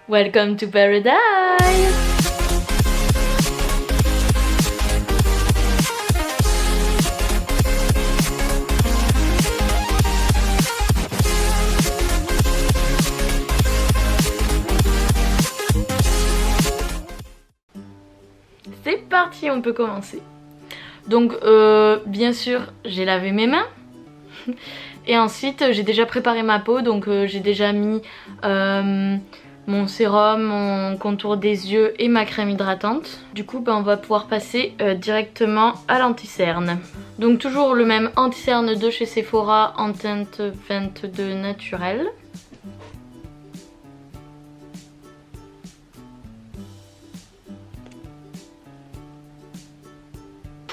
Welcome to paradise! C'est parti, on peut commencer. Donc bien sûr j'ai lavé mes mains et ensuite j'ai déjà préparé ma peau, donc j'ai déjà mis mon sérum, mon contour des yeux et ma crème hydratante. Du coup on va pouvoir passer directement à l'anti-cerne. Donc toujours le même anti-cerne de chez Sephora en teinte 22 naturelle.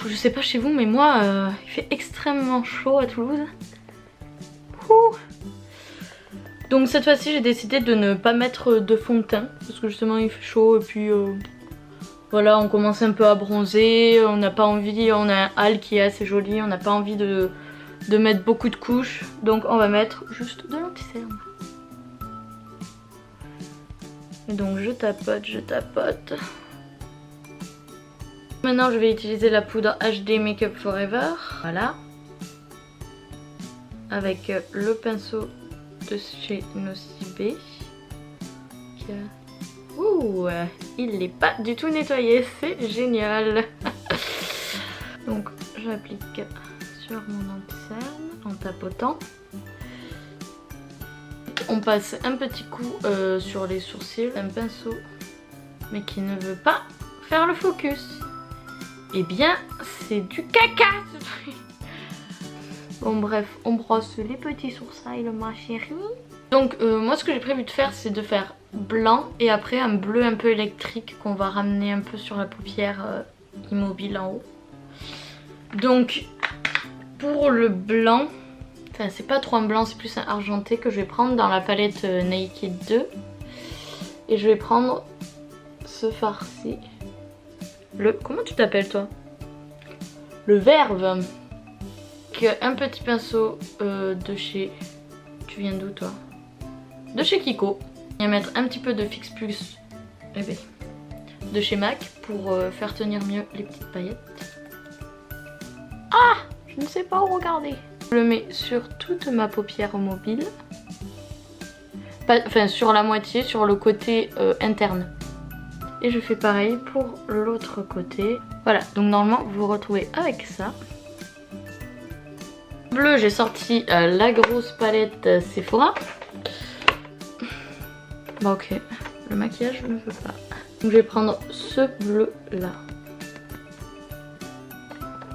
Je sais pas chez vous, mais moi il fait extrêmement chaud à Toulouse. Ouh. Donc cette fois-ci j'ai décidé de ne pas mettre de fond de teint parce que justement il fait chaud et puis voilà, on commence un peu à bronzer, on n'a pas envie, on a un hâle qui est assez joli, on n'a pas envie de mettre beaucoup de couches, donc on va mettre juste de l'anti-cerne. Et donc je tapote, je tapote. Maintenant je vais utiliser la poudre HD Makeup Forever, voilà, avec le pinceau de chez Nocibé. Ouh, il n'est pas du tout nettoyé, c'est génial. Donc j'applique sur mon anti-cerne en tapotant. On passe un petit coup sur les sourcils, un pinceau, mais qui ne veut pas faire le focus. Eh bien, c'est du caca ce truc. Bon bref, on brosse les petits sourcils, ma chérie. Donc moi ce que j'ai prévu de faire, c'est de faire blanc et après un bleu un peu électrique qu'on va ramener un peu sur la paupière immobile en haut. Donc pour le blanc, enfin c'est pas trop un blanc, c'est plus un argenté que je vais prendre dans la palette Naked 2. Et je vais prendre ce fard-ci. Comment tu t'appelles toi? Le Verve. Un petit pinceau de chez... Tu viens d'où toi? De chez Kiko. On va mettre un petit peu de Fix Plus de chez MAC pour faire tenir mieux les petites paillettes. Ah! Je ne sais pas où regarder. Je le mets sur toute ma paupière mobile. Enfin sur la moitié, sur le côté interne. Et je fais pareil pour l'autre côté. Voilà, donc normalement vous vous retrouvez avec ça. Bleu, j'ai sorti la grosse palette Sephora. Bon ok, le maquillage je ne veux pas. Donc je vais prendre ce bleu là.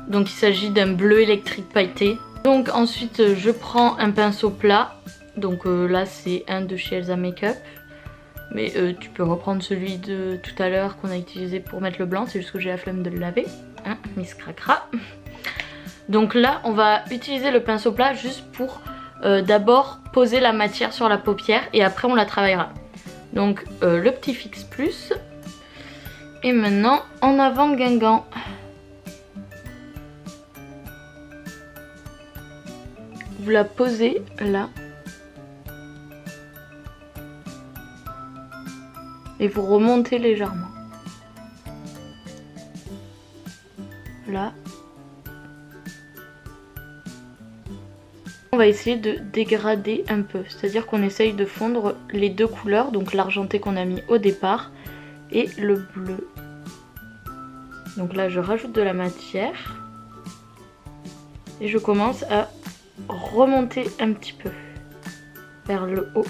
Donc il s'agit d'un bleu électrique pailleté. Donc ensuite je prends un pinceau plat. Donc là c'est un de chez Elsa Makeup. Mais tu peux reprendre celui de tout à l'heure qu'on a utilisé pour mettre le blanc. C'est juste que j'ai la flemme de le laver. Hein, Miss Cracra. Donc là on va utiliser le pinceau plat juste pour d'abord poser la matière sur la paupière. Et après on la travaillera. Donc le petit Fix Plus. Et maintenant en avant Guingamp. Vous la posez là. Et vous remontez légèrement. Là. On va essayer de dégrader un peu. C'est-à-dire qu'on essaye de fondre les deux couleurs. Donc l'argenté qu'on a mis au départ et le bleu. Donc là je rajoute de la matière. Et je commence à remonter un petit peu vers le haut.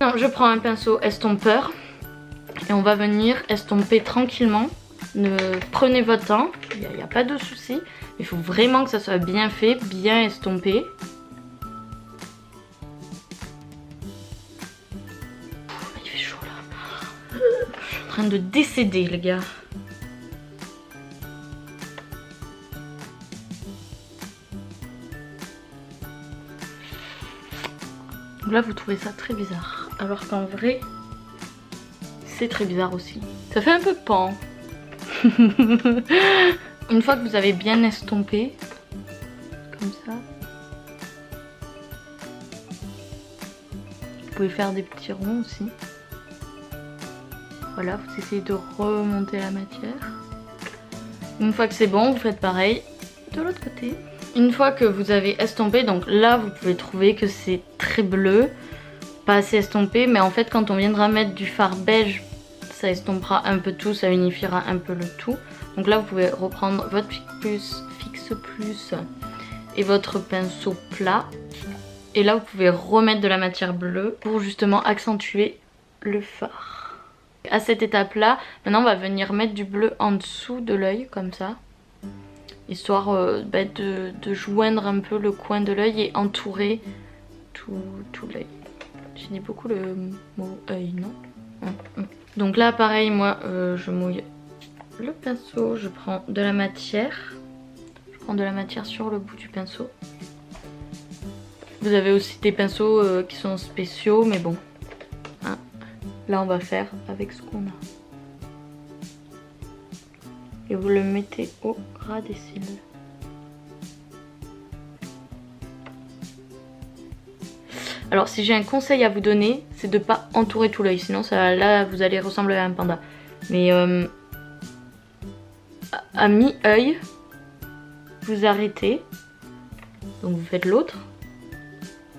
Non, je prends un pinceau estompeur. Et on va venir estomper tranquillement. Prenez votre temps, il n'y a pas de souci. Il faut vraiment que ça soit bien fait, bien estompé. Il fait chaud là. Je suis en train de décéder les gars. Donc là vous trouvez ça très bizarre. Alors qu'en vrai... c'est très bizarre aussi. Ça fait un peu pan. Une fois que vous avez bien estompé, comme ça, vous pouvez faire des petits ronds aussi. Voilà, vous essayez de remonter la matière. Une fois que c'est bon, vous faites pareil de l'autre côté. Une fois que vous avez estompé, donc là vous pouvez trouver que c'est très bleu, pas assez estompé, mais en fait quand on viendra mettre du fard beige, ça estompera un peu tout, ça unifiera un peu le tout. Donc là vous pouvez reprendre votre fixe plus et votre pinceau plat. Et là vous pouvez remettre de la matière bleue pour justement accentuer le fard. À cette étape là, maintenant on va venir mettre du bleu en dessous de l'œil comme ça. Histoire de joindre un peu le coin de l'œil et entourer tout l'œil. J'ai dit beaucoup le mot œil, non? Donc là pareil, moi je mouille le pinceau, je prends de la matière. Je prends de la matière sur le bout du pinceau. Vous avez aussi des pinceaux qui sont spéciaux, mais bon. Hein. Là on va faire avec ce qu'on a. Et vous le mettez au ras des cils. Alors si j'ai un conseil à vous donner, c'est de ne pas entourer tout l'œil, sinon ça, là vous allez ressembler à un panda. Mais à mi-œil, vous arrêtez, donc vous faites l'autre.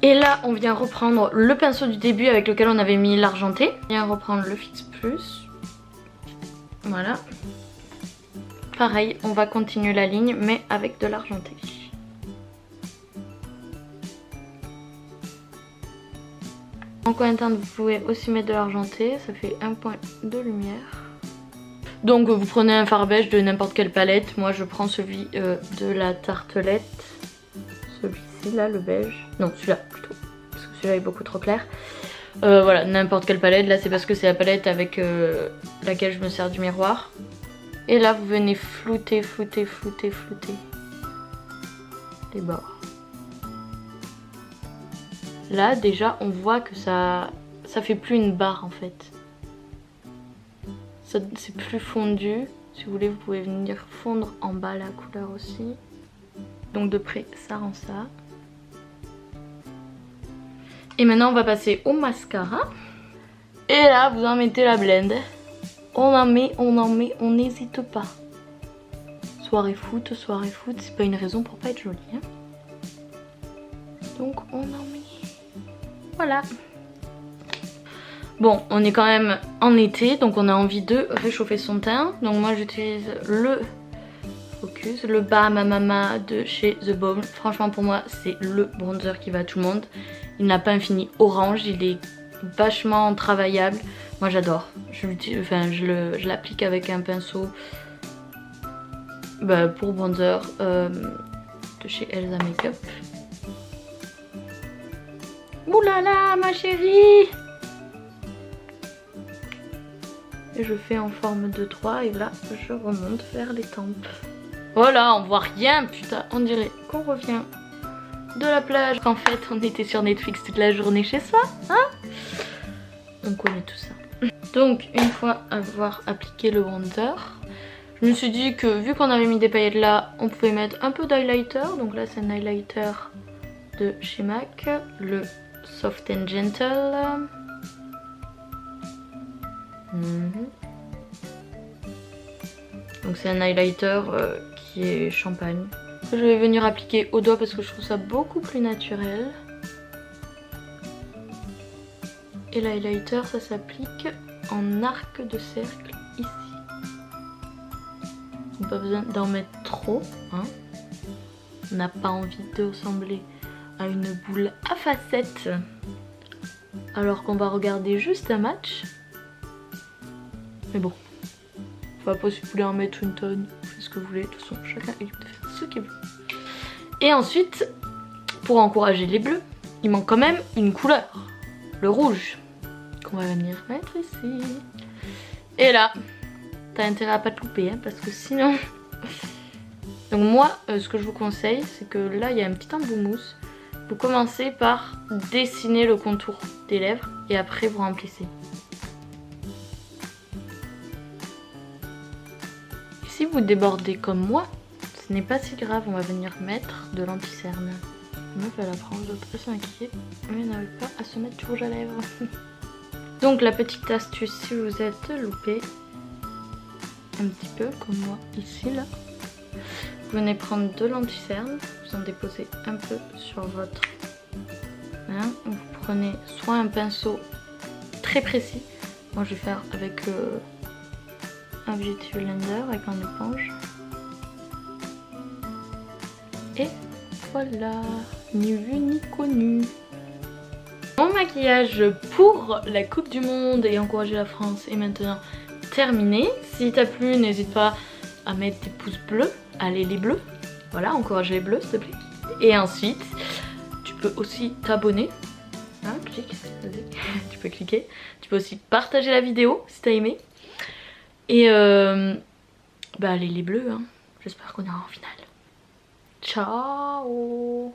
Et là on vient reprendre le pinceau du début avec lequel on avait mis l'argenté. On vient reprendre le fixe plus. Voilà. Pareil, on va continuer la ligne mais avec de l'argenté. En coin interne vous pouvez aussi mettre de l'argenté, ça fait un point de lumière. Donc vous prenez un fard beige de n'importe quelle palette, moi je prends celui de la tartelette, celui-ci là, le beige, non celui-là plutôt, parce que celui-là est beaucoup trop clair. Voilà, n'importe quelle palette, là c'est parce que c'est la palette avec laquelle je me sers du miroir. Et là vous venez flouter les bords. Là déjà on voit que ça fait plus une barre en fait. C'est plus fondu. Si vous voulez vous pouvez venir fondre en bas la couleur aussi. Donc de près ça rend ça. Et maintenant on va passer au mascara. Et là vous en mettez la blende. On en met, on n'hésite pas. Soirée foot, c'est pas une raison pour pas être jolie. Hein. Donc on en met. Voilà. Bon, on est quand même en été, donc on a envie de réchauffer son teint. Donc moi j'utilise le Focus, le Bahama Mama de chez The Balm. Franchement pour moi c'est le bronzer qui va à tout le monde. Il n'a pas un fini orange, il est vachement travaillable. Moi j'adore. Je l'applique avec un pinceau pour bronzer de chez Elsa Makeup. Oulala ma chérie! Et je fais en forme de 3 et là je remonte vers les tempes. Voilà, on voit rien, putain, on dirait qu'on revient de la plage. En fait on était sur Netflix toute la journée chez soi, hein? On connaît tout ça. Donc une fois avoir appliqué le bronzer, je me suis dit que vu qu'on avait mis des paillettes là, on pouvait mettre un peu d'highlighter. Donc là c'est un highlighter de chez MAC, le Soft and Gentle. Donc c'est un highlighter qui est champagne. Je vais venir appliquer au doigt parce que je trouve ça beaucoup plus naturel. Et l'highlighter ça s'applique en arc de cercle ici. Donc pas besoin d'en mettre trop, hein. On n'a pas envie de ressembler à une boule à facettes alors qu'on va regarder juste un match. Mais bon, faut pas si vous voulez en mettre une tonne, faites ce que vous voulez, de toute façon chacun est libre de faire ce qu'il veut. Et ensuite, pour encourager les bleus, il manque quand même une couleur, le rouge, qu'on va venir mettre ici. Et là, t'as intérêt à pas te louper, hein, parce que sinon... Donc moi, ce que je vous conseille, c'est que là, il y a un petit embout mousse. Vous commencez par dessiner le contour des lèvres et après vous remplissez. Et si vous débordez comme moi, ce n'est pas si grave, on va venir mettre de l'anti-cerne. La meuf elle apprend, l'autre elle s'inquiète, mais elle n'arrive pas à se mettre du rouge à lèvres. Donc la petite astuce, si vous êtes loupé un petit peu comme moi ici là, vous venez prendre de l'anti-cerne, vous en déposez un peu sur votre main. Vous prenez soit un pinceau très précis, moi je vais faire avec un Beauty Blender avec un éponge. Et voilà, ni vu ni connu. Mon maquillage pour la Coupe du Monde et encourager la France est maintenant terminé. Si t'as plu, n'hésite pas à mettre des pouces bleus. Allez les bleus, voilà, encourage les bleus s'il te plaît. Et ensuite, tu peux aussi t'abonner. Hein, clique, vas-y, tu peux cliquer. Tu peux aussi partager la vidéo si t'as aimé. Et bah allez les bleus, hein. J'espère qu'on ira en finale. Ciao.